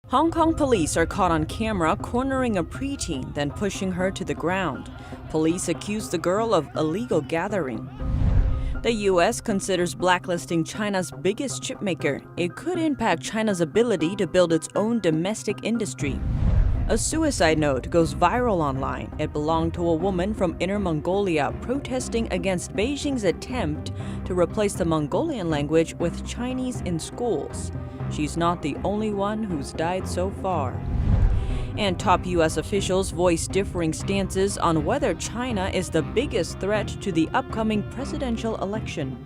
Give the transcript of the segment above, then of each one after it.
Hong Kong police are caught on camera cornering a preteen, then pushing her to the ground. Police accuse the girl of illegal gathering. The U.S. considers blacklisting China's biggest chipmaker. It could impact China's ability to build its own domestic industry. A suicide note goes viral online. It belonged to a woman from Inner Mongolia protesting against Beijing's attempt to replace the Mongolian language with Chinese in schools. She's not the only one who's died so far. And top U.S. officials voice differing stances on whether China is the biggest threat to the upcoming presidential election.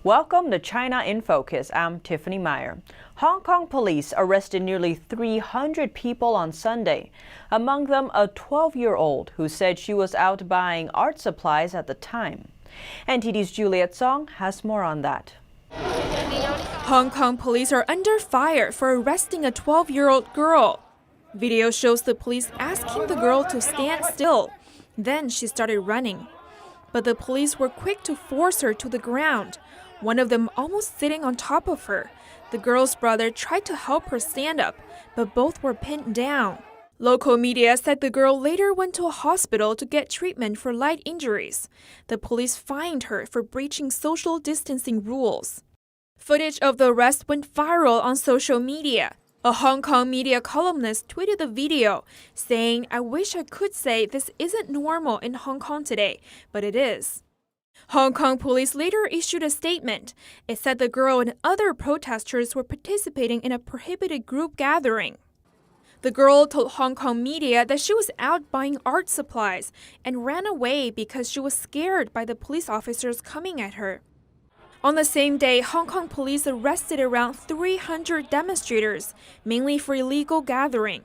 Welcome to China in Focus. I'm Tiffany Meyer. Hong Kong police arrested nearly 300 people on Sunday, among them a 12-year-old who said she was out buying art supplies at the time. NTD's Juliet Song has more on that. Hong Kong police are under fire for arresting a 12-year-old girl. Video shows the police asking the girl to stand still. Then she started running. But the police were quick to force her to the ground, one of them almost sitting on top of her. The girl's brother tried to help her stand up, but both were pinned down. Local media said the girl later went to a hospital to get treatment for light injuries. The police fined her for breaching social distancing rules. Footage of the arrest went viral on social media. A Hong Kong media columnist tweeted the video, saying, "I wish I could say this isn't normal in Hong Kong today, but it is." Hong Kong police later issued a statement. It said the girl and other protesters were participating in a prohibited group gathering. The girl told Hong Kong media that she was out buying art supplies and ran away because she was scared by the police officers coming at her. On the same day, Hong Kong police arrested around 300 demonstrators, mainly for illegal gathering.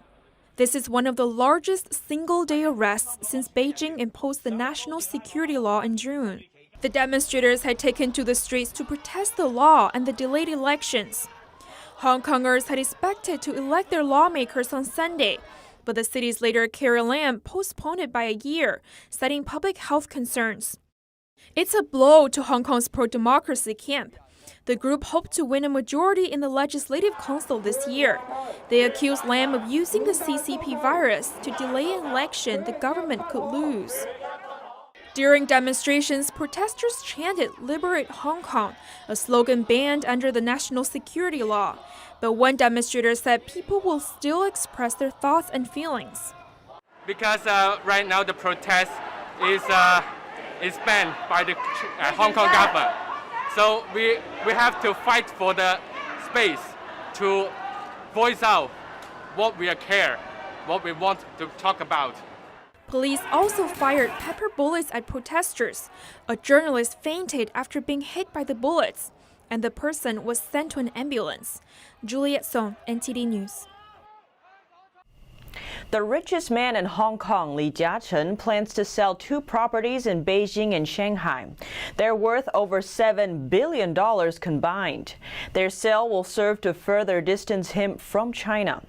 This is one of the largest single-day arrests since Beijing imposed the national security law in June. The demonstrators had taken to the streets to protest the law and the delayed elections. Hong Kongers had expected to elect their lawmakers on Sunday, but the city's leader Carrie Lam postponed it by a year, citing public health concerns. It's a blow to Hong Kong's pro-democracy camp. The group hoped to win a majority in the Legislative Council this year. They accused Lam of using the CCP virus to delay an election the government could lose. During demonstrations, protesters chanted "Liberate Hong Kong," a slogan banned under the national security law. But one demonstrator said people will still express their thoughts and feelings. Because right now the protest is banned by the Hong Kong government. So we have to fight for the space to voice out what we care, what we want to talk about. Police also fired pepper bullets at protesters. A journalist fainted after being hit by the bullets, and the person was sent to an ambulance. Juliet Song, NTD News. The richest man in Hong Kong, Li Jiachen, plans to sell 2 properties in Beijing and Shanghai. They're worth over $7 billion combined. Their sale will serve to further distance him from China.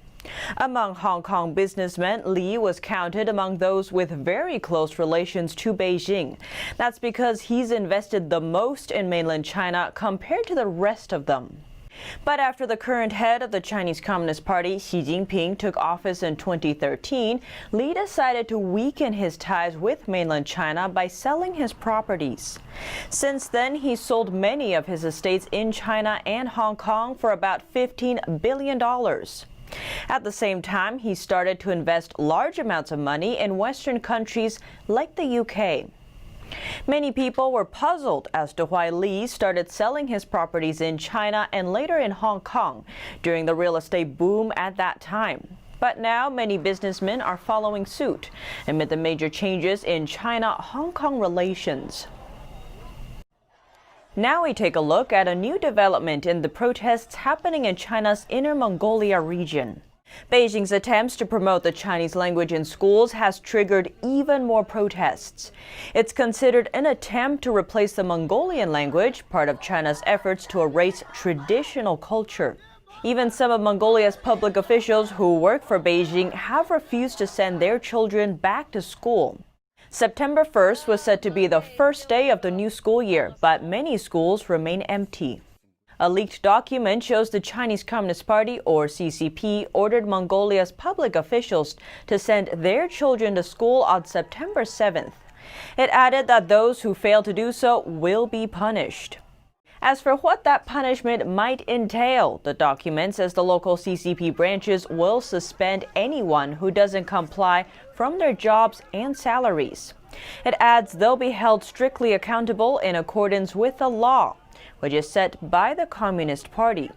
Among Hong Kong businessmen, Li was counted among those with very close relations to Beijing. That's because he's invested the most in mainland China compared to the rest of them. But after the current head of the Chinese Communist Party, Xi Jinping, took office in 2013, Li decided to weaken his ties with mainland China by selling his properties. Since then, he sold many of his estates in China and Hong Kong for about $15 billion. At the same time, he started to invest large amounts of money in Western countries like the UK. Many people were puzzled as to why Li started selling his properties in China and later in Hong Kong during the real estate boom at that time. But now many businessmen are following suit amid the major changes in China-Hong Kong relations. Now we take a look at a new development in the protests happening in China's Inner Mongolia region. Beijing's attempts to promote the Chinese language in schools has triggered even more protests. It's considered an attempt to replace the Mongolian language, part of China's efforts to erase traditional culture. Even some of Mongolia's public officials who work for Beijing have refused to send their children back to school. September 1st was said to be the first day of the new school year, but many schools remain empty. A leaked document shows the Chinese Communist Party, or CCP, ordered Mongolia's public officials to send their children to school on September 7th. It added that those who fail to do so will be punished. As for what that punishment might entail, the document says the local CCP branches will suspend anyone who doesn't comply from their jobs and salaries. It adds they'll be held strictly accountable in accordance with the law, which is set by the Communist Party.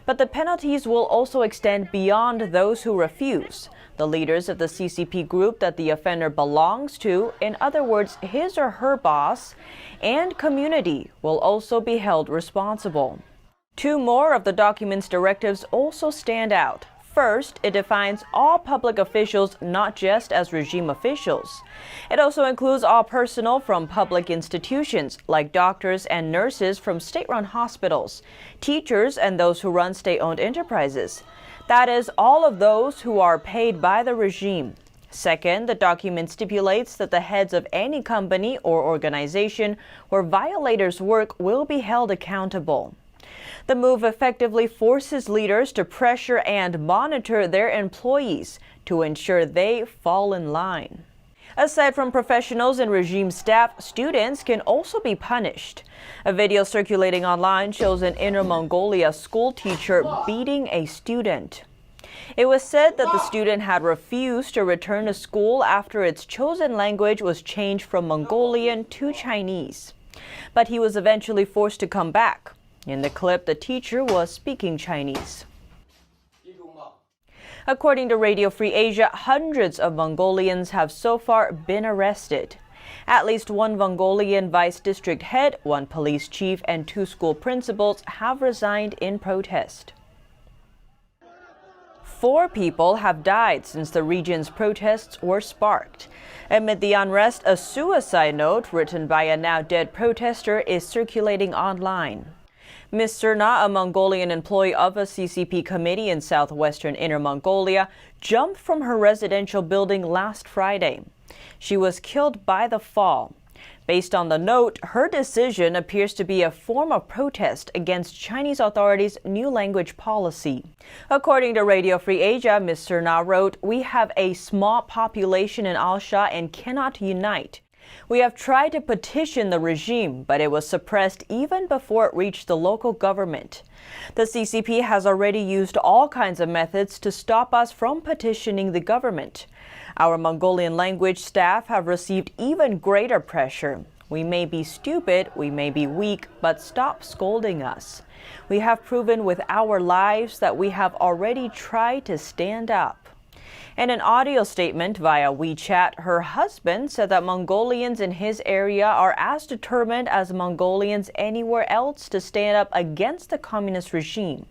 But the penalties will also extend beyond those who refuse. The leaders of the CCP group that the offender belongs to, in other words, his or her boss, and community will also be held responsible. Two more of the document's directives also stand out. First, it defines all public officials not just as regime officials. It also includes all personnel from public institutions, like doctors and nurses from state-run hospitals, teachers, and those who run state-owned enterprises. That is, all of those who are paid by the regime. Second, the document stipulates that the heads of any company or organization where violators work will be held accountable. The move effectively forces leaders to pressure and monitor their employees to ensure they fall in line. Aside from professionals and regime staff, students can also be punished. A video circulating online shows an Inner Mongolia school teacher beating a student. It was said that the student had refused to return to school after its chosen language was changed from Mongolian to Chinese. But he was eventually forced to come back. In the clip, the teacher was speaking Chinese. According to Radio Free Asia, hundreds of Mongolians have so far been arrested. At least one Mongolian vice district head, one police chief, and two school principals have resigned in protest. 4 people have died since the region's protests were sparked. Amid the unrest, a suicide note written by a now dead protester is circulating online. Ms. Serna, a Mongolian employee of a CCP committee in southwestern Inner Mongolia, jumped from her residential building last Friday. She was killed by the fall. Based on the note, her decision appears to be a form of protest against Chinese authorities' new language policy. According to Radio Free Asia, Ms. Serna wrote, "We have a small population in Alsha and cannot unite. We have tried to petition the regime, but it was suppressed even before it reached the local government. The CCP has already used all kinds of methods to stop us from petitioning the government. Our Mongolian language staff have received even greater pressure. We may be stupid, we may be weak, but stop scolding us. We have proven with our lives that we have already tried to stand up." In an audio statement via WeChat, her husband said that Mongolians in his area are as determined as Mongolians anywhere else to stand up against the communist regime.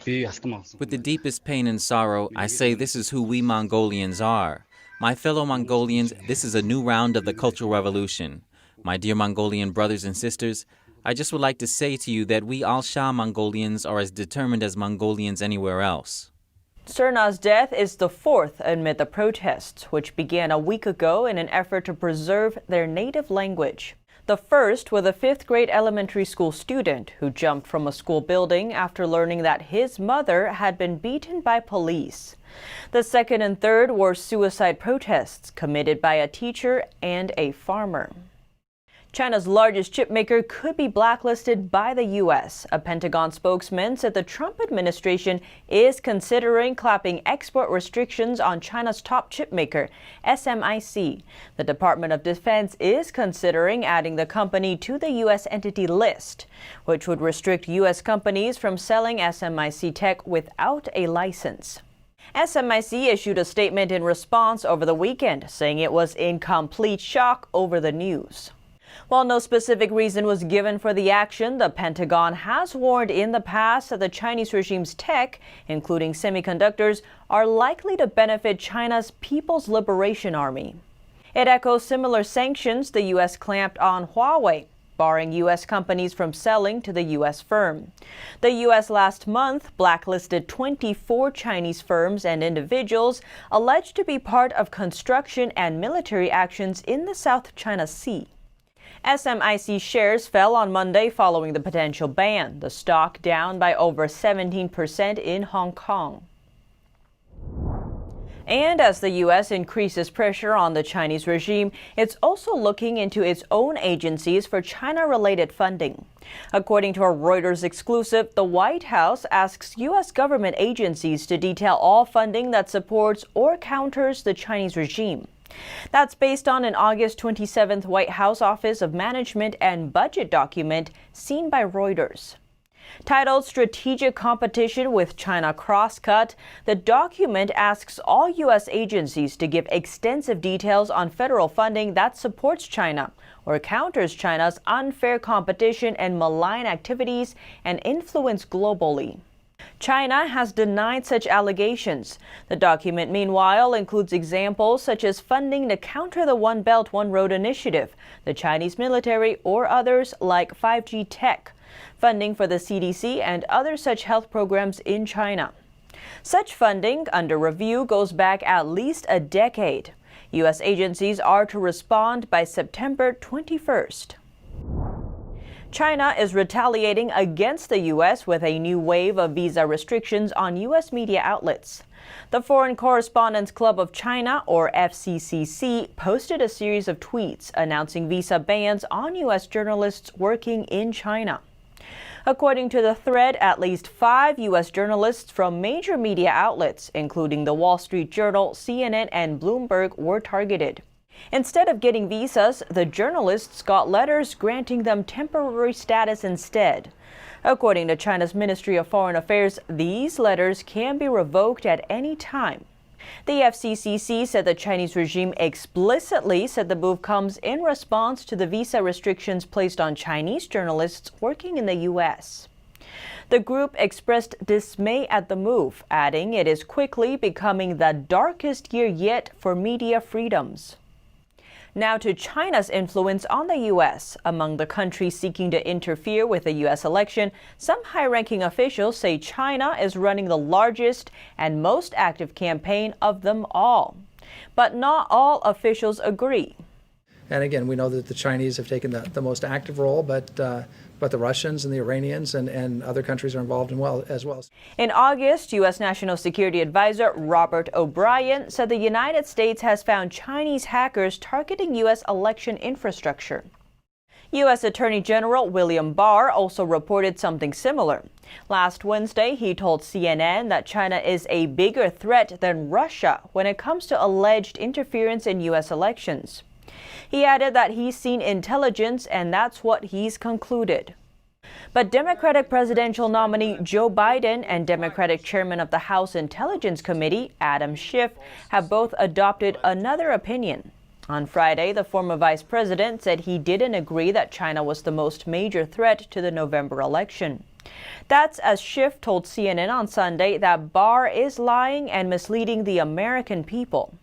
With the deepest pain and sorrow, I say this is who we Mongolians are. My fellow Mongolians, this is a new round of the Cultural Revolution. My dear Mongolian brothers and sisters, I just would like to say to you that we Alsha Mongolians are as determined as Mongolians anywhere else. Serna's death is the 4th amid the protests, which began a week ago in an effort to preserve their native language. The first with a 5th grade elementary school student who jumped from a school building after learning that his mother had been beaten by police. The second and third were suicide protests committed by a teacher and a farmer. China's largest chipmaker could be blacklisted by the U.S. A Pentagon spokesman said the Trump administration is considering clapping export restrictions on China's top chipmaker, SMIC. The Department of Defense is considering adding the company to the U.S. entity list, which would restrict U.S. companies from selling SMIC tech without a license. SMIC issued a statement in response over the weekend, saying it was in complete shock over the news. While no specific reason was given for the action, the Pentagon has warned in the past that the Chinese regime's tech, including semiconductors, are likely to benefit China's People's Liberation Army. It echoes similar sanctions the U.S. clamped on Huawei, barring U.S. companies from selling to the U.S. firm. The U.S. last month blacklisted 24 Chinese firms and individuals alleged to be part of construction and military actions in the South China Sea. SMIC shares fell on Monday following the potential ban, the stock down by over 17% in Hong Kong. And as the U.S. increases pressure on the Chinese regime, it's also looking into its own agencies for China-related funding. According to a Reuters exclusive, the White House asks U.S. government agencies to detail all funding that supports or counters the Chinese regime. That's based on an August 27th White House Office of Management and Budget document seen by Reuters. Titled Strategic Competition with China Crosscut, the document asks all U.S. agencies to give extensive details on federal funding that supports China or counters China's unfair competition and malign activities and influence globally. China has denied such allegations. The document, meanwhile, includes examples such as funding to counter the One Belt, One Road initiative, the Chinese military, or others like 5G tech, funding for the CDC and other such health programs in China. Such funding, under review, goes back at least a decade. U.S. agencies are to respond by September 21st. China is retaliating against the U.S. with a new wave of visa restrictions on U.S. media outlets. The Foreign Correspondents Club of China, or FCCC, posted a series of tweets announcing visa bans on U.S. journalists working in China. According to the thread, at least 5 U.S. journalists from major media outlets, including the Wall Street Journal, CNN, and Bloomberg, were targeted. Instead of getting visas, the journalists got letters granting them temporary status instead. According to China's Ministry of Foreign Affairs, these letters can be revoked at any time. The FCCC said the Chinese regime explicitly said the move comes in response to the visa restrictions placed on Chinese journalists working in the U.S. The group expressed dismay at the move, adding it is quickly becoming the darkest year yet for media freedoms. Now to China's influence on the U.S. Among the countries seeking to interfere with the U.S. election, some high-ranking officials say China is running the largest and most active campaign of them all. But not all officials agree. And again, we know that the Chinese have taken the most active role, but the Russians and the Iranians and other countries are involved as well. In August, U.S. National Security Advisor Robert O'Brien said the United States has found Chinese hackers targeting U.S. election infrastructure. U.S. Attorney General William Barr also reported something similar. Last Wednesday, he told CNN that China is a bigger threat than Russia when it comes to alleged interference in U.S. elections. He added that he's seen intelligence and that's what he's concluded. But Democratic presidential nominee Joe Biden and Democratic chairman of the House Intelligence Committee, Adam Schiff, have both adopted another opinion. On Friday, the former vice president said he didn't agree that China was the most major threat to the November election. That's as Schiff told CNN on Sunday that Barr is lying and misleading the American people.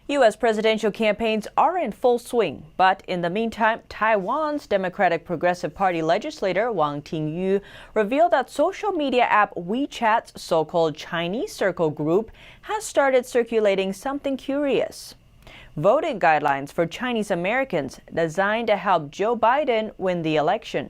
U.S. presidential campaigns are in full swing, but in the meantime, Taiwan's Democratic Progressive Party legislator Wang Ting-yu revealed that social media app WeChat's so-called Chinese Circle group has started circulating something curious: voting guidelines for Chinese Americans designed to help Joe Biden win the election.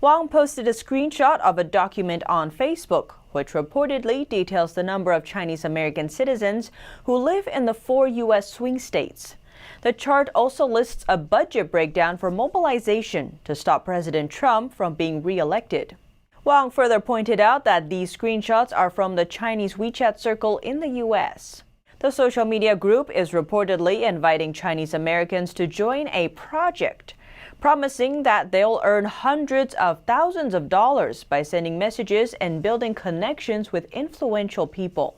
Wang posted a screenshot of a document on Facebook, which reportedly details the number of Chinese American citizens who live in the 4 U.S. swing states. The chart also lists a budget breakdown for mobilization to stop President Trump from being re-elected. Wang further pointed out that these screenshots are from the Chinese WeChat circle in the U.S. The social media group is reportedly inviting Chinese Americans to join a project, promising that they'll earn hundreds of thousands of dollars by sending messages and building connections with influential people.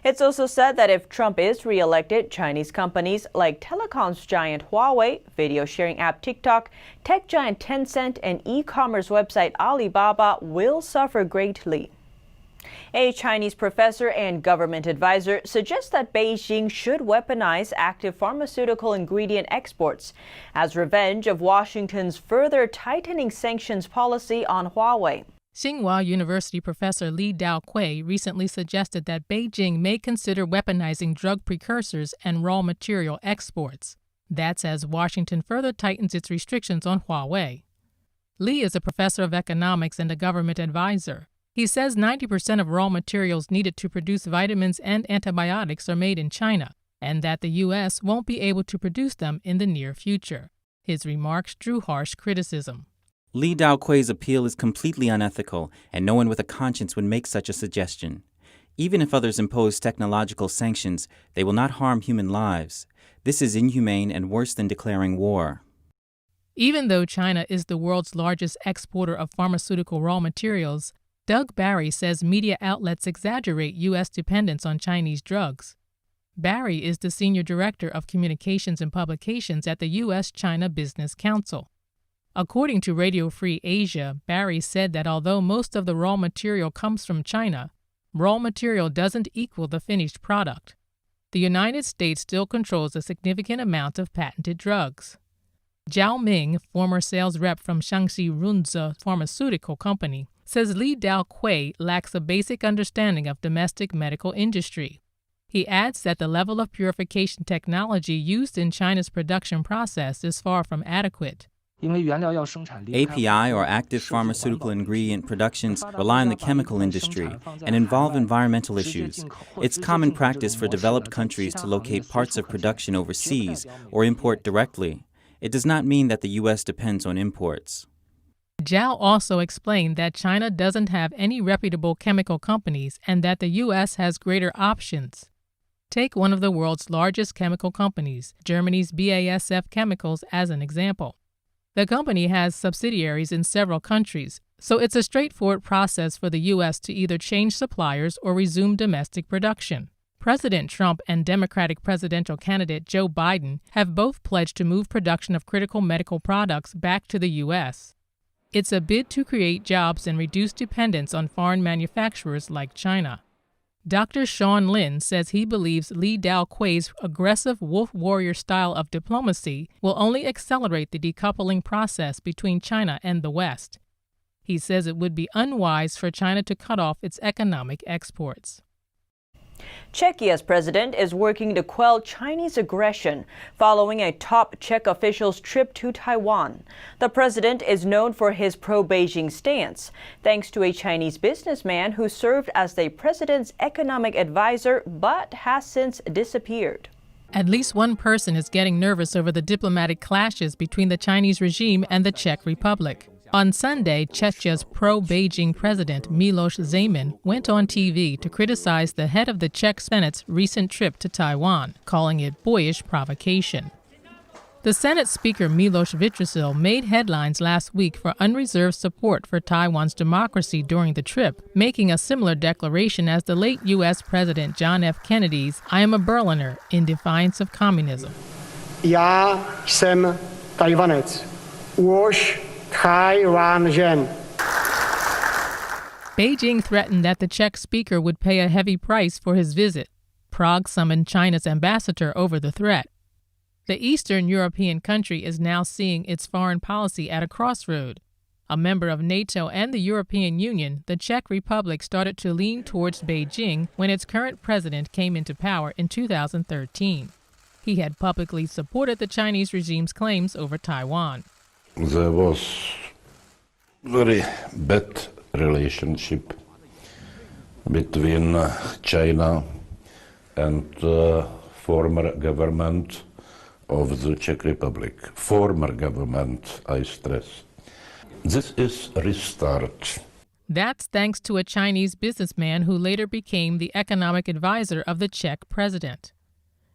It's also said that if Trump is re-elected, Chinese companies like telecoms giant Huawei, video sharing app TikTok, tech giant Tencent, and e-commerce website Alibaba will suffer greatly. A Chinese professor and government advisor suggests that Beijing should weaponize active pharmaceutical ingredient exports as revenge of Washington's further tightening sanctions policy on Huawei. Tsinghua University professor Li Daokui recently suggested that Beijing may consider weaponizing drug precursors and raw material exports. That's as Washington further tightens its restrictions on Huawei. Li is a professor of economics and a government advisor. He says 90% of raw materials needed to produce vitamins and antibiotics are made in China, and that the U.S. won't be able to produce them in the near future. His remarks drew harsh criticism. Li Daoqui's appeal is completely unethical, and no one with a conscience would make such a suggestion. Even if others impose technological sanctions, they will not harm human lives. This is inhumane and worse than declaring war. Even though China is the world's largest exporter of pharmaceutical raw materials, Doug Barry says media outlets exaggerate U.S. dependence on Chinese drugs. Barry is the Senior Director of Communications and Publications at the U.S.-China Business Council. According to Radio Free Asia, Barry said that although most of the raw material comes from China, raw material doesn't equal the finished product. The United States still controls a significant amount of patented drugs. Zhao Ming, former sales rep from Shaanxi Runze Pharmaceutical Company, says Li Daoqui lacks a basic understanding of domestic medical industry. He adds that the level of purification technology used in China's production process is far from adequate. API, or active pharmaceutical ingredient productions, rely on the chemical industry and involve environmental issues. It's common practice for developed countries to locate parts of production overseas or import directly. It does not mean that the U.S. depends on imports. Zhao also explained that China doesn't have any reputable chemical companies and that the U.S. has greater options. Take one of the world's largest chemical companies, Germany's BASF Chemicals, as an example. The company has subsidiaries in several countries, so it's a straightforward process for the U.S. to either change suppliers or resume domestic production. President Trump and Democratic presidential candidate Joe Biden have both pledged to move production of critical medical products back to the U.S. It's a bid to create jobs and reduce dependence on foreign manufacturers like China. Dr. Sean Lin says he believes Li Daoqui's aggressive wolf warrior style of diplomacy will only accelerate the decoupling process between China and the West. He says it would be unwise for China to cut off its economic exports. Czechia's president is working to quell Chinese aggression following a top Czech official's trip to Taiwan. The president is known for his pro-Beijing stance, thanks to a Chinese businessman who served as the president's economic advisor but has since disappeared. At least one person is getting nervous over the diplomatic clashes between the Chinese regime and the Czech Republic. On Sunday, Czechia's pro-Beijing president Miloš Zeman went on TV to criticize the head of the Czech Senate's recent trip to Taiwan, calling it boyish provocation. The Senate Speaker Miloš Vystrčil made headlines last week for unreserved support for Taiwan's democracy during the trip, making a similar declaration as the late U.S. President John F. Kennedy's "I am a Berliner" in defiance of communism. Já jsem Tajvanec. Už Taiwan. Beijing threatened that the Czech speaker would pay a heavy price for his visit. Prague summoned China's ambassador over the threat. The Eastern European country is now seeing its foreign policy at a crossroad. A member of NATO and the European Union, the Czech Republic started to lean towards Beijing when its current president came into power in 2013. He had publicly supported the Chinese regime's claims over Taiwan. There was very bad relationship between China and the former government of the Czech Republic. Former government, I stress. This is a restart. That's thanks to a Chinese businessman who later became the economic advisor of the Czech president.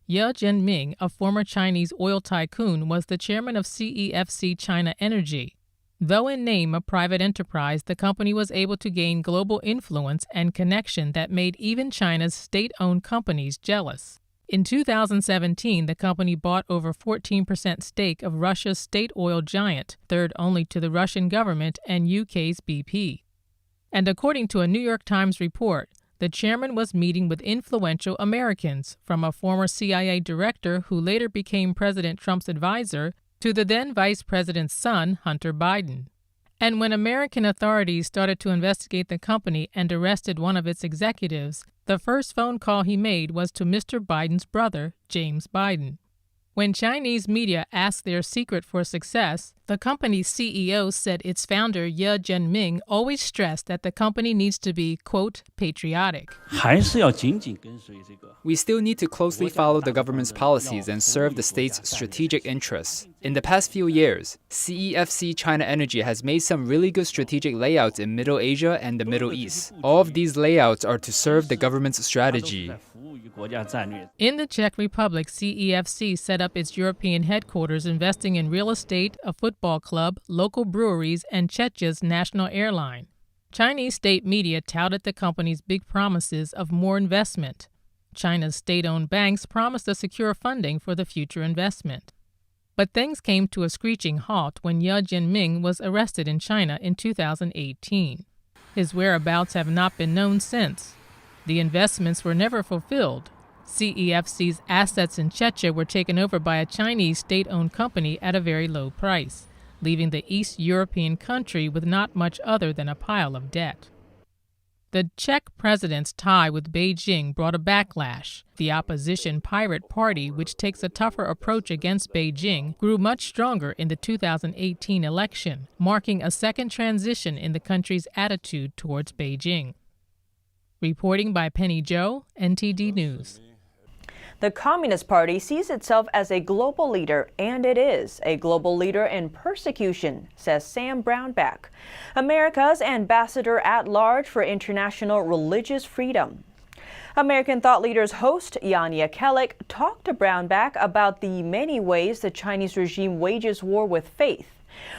Ye Jianming, a former Chinese oil tycoon, was the chairman of CEFC China Energy. Though in name a private enterprise, the company was able to gain global influence and connection that made even China's state-owned companies jealous. In 2017, the company bought over 14% stake of Russia's state oil giant, third only to the Russian government and UK's BP. And according to a New York Times report, the chairman was meeting with influential Americans, from a former CIA director who later became President Trump's advisor to the then vice president's son, Hunter Biden. And when American authorities started to investigate the company and arrested one of its executives, the first phone call he made was to Mr. Biden's brother, James Biden. When Chinese media asked their secret for success, the company's CEO said its founder Ye Jianming always stressed that the company needs to be, quote, patriotic. We still need to closely follow the government's policies and serve the state's strategic interests. In the past few years, CEFC China Energy has made some really good strategic layouts in Middle Asia and the Middle East. All of these layouts are to serve the government's strategy. In the Czech Republic, CEFC set up its European headquarters, investing in real estate, a football club, local breweries, and Czechia's national airline. Chinese state media touted the company's big promises of more investment. China's state-owned banks promised to secure funding for the future investment. But things came to a screeching halt when Ye Jianming was arrested in China in 2018. His whereabouts have not been known since. The investments were never fulfilled. CEFC's assets in Czechia were taken over by a Chinese state-owned company at a very low price, leaving the East European country with not much other than a pile of debt. The Czech president's tie with Beijing brought a backlash. The opposition Pirate Party, which takes a tougher approach against Beijing, grew much stronger in the 2018 election, marking a second transition in the country's attitude towards Beijing. Reporting by Penny Zhou, NTD News. The Communist Party sees itself as a global leader, and it is a global leader in persecution, says Sam Brownback, America's ambassador at large for international religious freedom. American thought leaders host Yania Kellick talked to Brownback about the many ways the Chinese regime wages war with faith,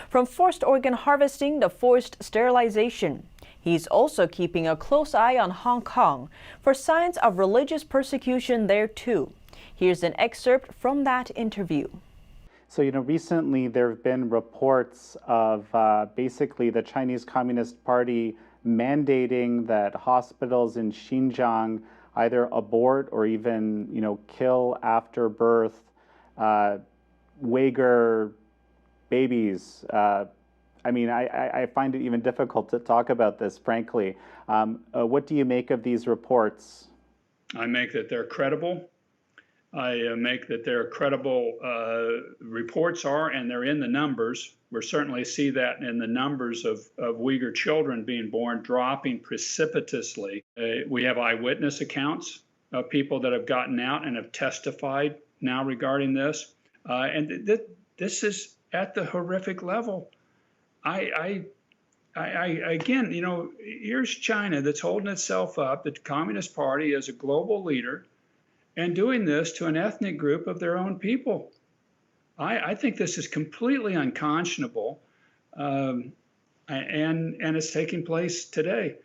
from forced organ harvesting to forced sterilization. He's also keeping a close eye on Hong Kong for signs of religious persecution there too. Here's an excerpt from that interview. So, recently there have been reports of basically the Chinese Communist Party mandating that hospitals in Xinjiang either abort or even, kill after birth Uyghur babies. I find it even difficult to talk about this, frankly. What do you make of these reports? I make that they're credible. I make that they're credible reports are, and they're in the numbers. We certainly see that in the numbers of Uyghur children being born dropping precipitously. We have eyewitness accounts of people that have gotten out and have testified now regarding this. And this is at the horrific level. Again, here's China that's holding itself up, the Communist Party, as a global leader, and doing this to an ethnic group of their own people. I think this is completely unconscionable, and it's taking place today.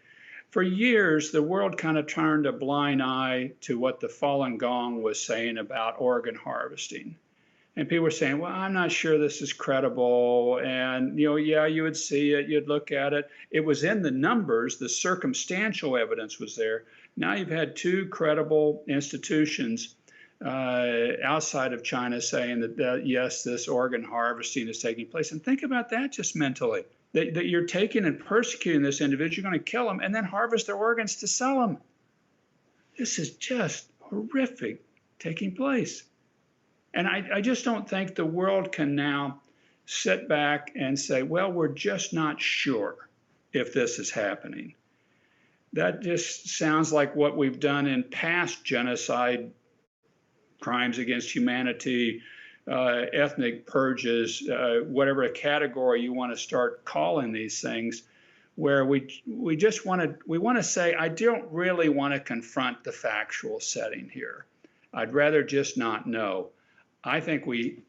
For years, the world kind of turned a blind eye to what the Falun Gong was saying about organ harvesting. And people were saying, well, I'm not sure this is credible. And, yeah, you would see it, you'd look at it. It was in the numbers, the circumstantial evidence was there. Now you've had two credible institutions outside of China saying that, yes, this organ harvesting is taking place. And think about that just mentally, that you're taking and persecuting this individual, you're going to kill them and then harvest their organs to sell them. This is just horrific taking place. And I just don't think the world can now sit back and say, well, we're just not sure if this is happening. That just sounds like what we've done in past genocide, crimes against humanity, ethnic purges, whatever category you want to start calling these things, where we just want to say, I don't really want to confront the factual setting here. I'd rather just not know. I think we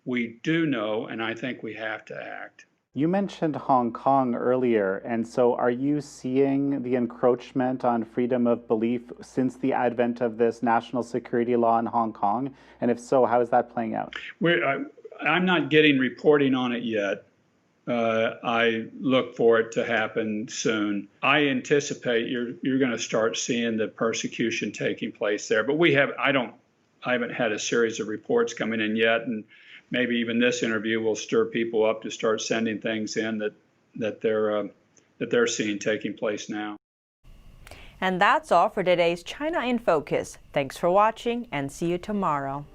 do know, and I think we have to act. You mentioned Hong Kong earlier, and so are you seeing the encroachment on freedom of belief since the advent of this national security law in Hong Kong? And if so, how is that playing out? I'm not getting reporting on it yet. I look for it to happen soon. I anticipate you're going to start seeing the persecution taking place there, but I haven't had a series of reports coming in yet, and maybe even this interview will stir people up to start sending things in that they're seeing taking place now. And that's all for today's China in Focus. Thanks for watching, and see you tomorrow.